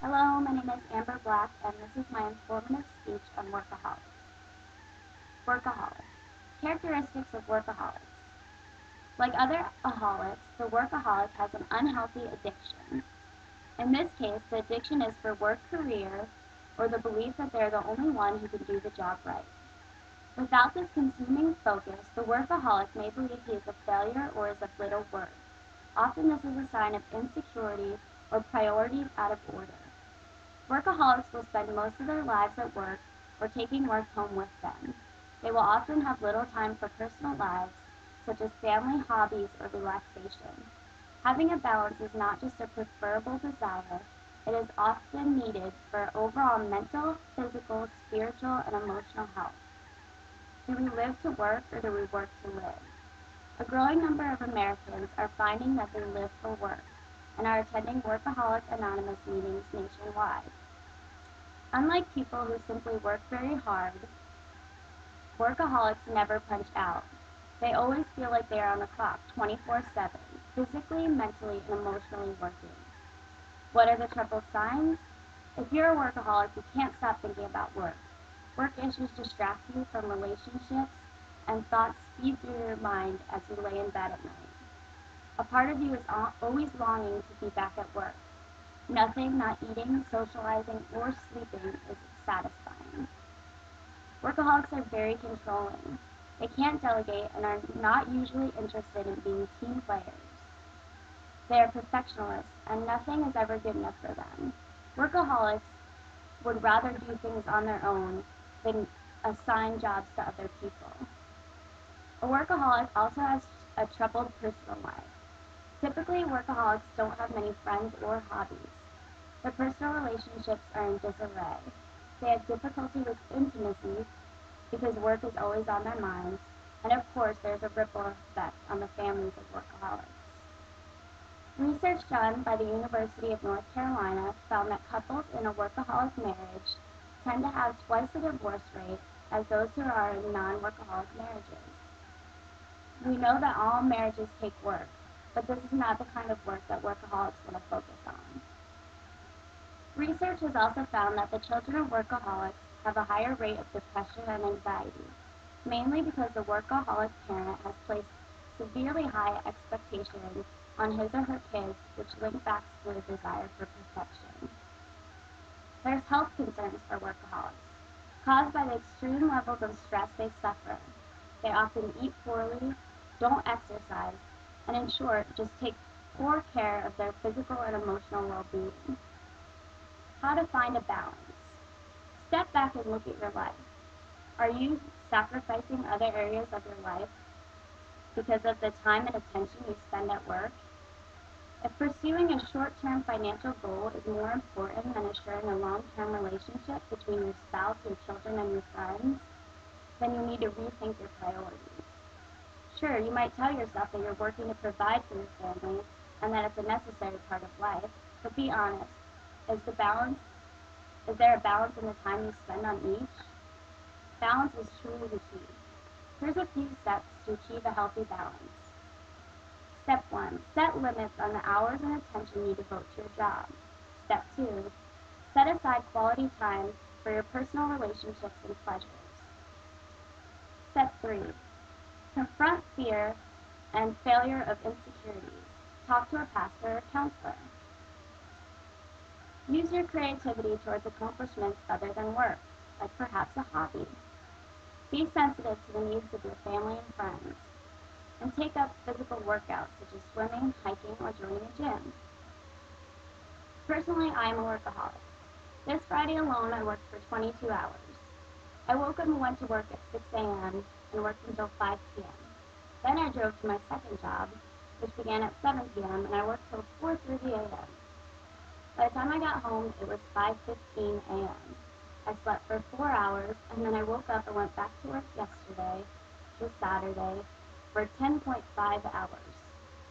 Hello, my name is Amber Black, and this is my informative speech on workaholics. Workaholics. Characteristics of workaholics. Like other aholics, the workaholic has an unhealthy addiction. In this case, the addiction is for work career or the belief that they're the only one who can do the job right. Without this consuming focus, the workaholic may believe he is a failure or is of little worth. Often this is a sign of insecurity or priorities out of order. Workaholics will spend most of their lives at work or taking work home with them. They will often have little time for personal lives, such as family, hobbies, or relaxation. Having a balance is not just a preferable desire, it is often needed for overall mental, physical, spiritual, and emotional health. Do we live to work or do we work to live? A growing number of Americans are finding that they live for work and are attending Workaholic Anonymous meetings nationwide. Unlike people who simply work very hard, workaholics never punch out. They always feel like they are on the clock 24/7, physically, mentally, and emotionally working. What are the trouble signs? If you're a workaholic, you can't stop thinking about work. Work issues distract you from relationships, and thoughts speed through your mind as you lay in bed at night. A part of you is always longing to be back at work. Nothing, not eating, socializing, or sleeping, is satisfying. Workaholics are very controlling. They can't delegate and are not usually interested in being team players. They are perfectionists, and nothing is ever good enough for them. Workaholics would rather do things on their own than assign jobs to other people. A workaholic also has a troubled personal life. Typically, workaholics don't have many friends or hobbies. Their personal relationships are in disarray. They have difficulty with intimacy because work is always on their minds, and of course there's a ripple effect on the families of workaholics. Research done by the University of North Carolina found that couples in a workaholic marriage tend to have twice the divorce rate as those who are in non-workaholic marriages. We know that all marriages take work, but this is not the kind of work that workaholics want to focus on. Research has also found that the children of workaholics have a higher rate of depression and anxiety, mainly because the workaholic parent has placed severely high expectations on his or her kids, which link back to the desire for perfection. There's health concerns for workaholics, caused by the extreme levels of stress they suffer. They often eat poorly, don't exercise, and in short, just take poor care of their physical and emotional well-being. How to find a balance. Step back and look at your life. Are you sacrificing other areas of your life because of the time and attention you spend at work? If pursuing a short-term financial goal is more important than assuring a long-term relationship between your spouse, your children, and your friends, then you need to rethink your priorities. Sure, you might tell yourself that you're working to provide for your family and that it's a necessary part of life, but be honest. Is there a balance in the time you spend on each? Balance is truly the key. Here's a few steps to achieve a healthy balance. Step 1. Set limits on the hours and attention you devote to your job. Step 2. Set aside quality time for your personal relationships and pleasures. Step 3. Confront fear and failure of insecurities. Talk to a pastor or counselor. Use your creativity towards accomplishments other than work, like perhaps a hobby. Be sensitive to the needs of your family and friends. And take up physical workouts such as swimming, hiking, or joining a gym. Personally, I am a workaholic. This Friday alone, I worked for 22 hours. I woke up and went to work at 6 a.m. and worked until 5 p.m. Then I drove to my second job, which began at 7 p.m., and I worked till 4:30 a.m. By the time I got home, it was 5:15 a.m. I slept for 4 hours, and then I woke up and went back to work yesterday, which was Saturday, for 10.5 hours.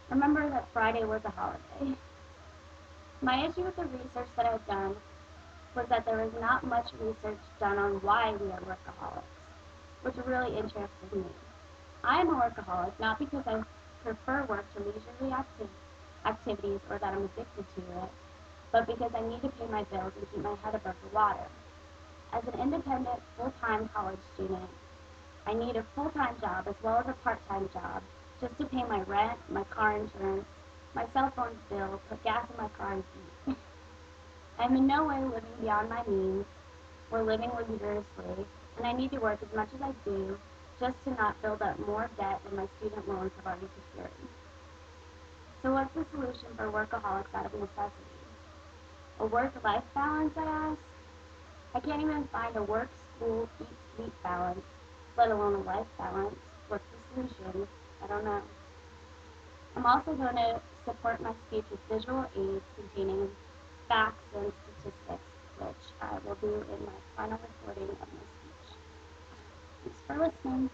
Remember that Friday was a holiday. My issue with the research that I've done was that there was not much research done on why we are workaholics, which really interested me. I am a workaholic not because I prefer work to leisurely activities or that I'm addicted to it, but because I need to pay my bills and keep my head above the water. As an independent, full-time college student, I need a full-time job as well as a part-time job just to pay my rent, my car insurance, my cell phone bill, put gas in my car, and eat. I'm in no way living beyond my means or living luxuriously, and I need to work as much as I do just to not build up more debt than my student loans have already secured. So what's the solution for workaholics out of necessity? A work-life balance, I ask? I can't even find a work, school, eat, sleep balance, let alone a life balance. What's the solution? I don't know. I'm also going to support my speech with visual aids containing facts and statistics, which I will do in my final recording of my speech. Thanks for listening.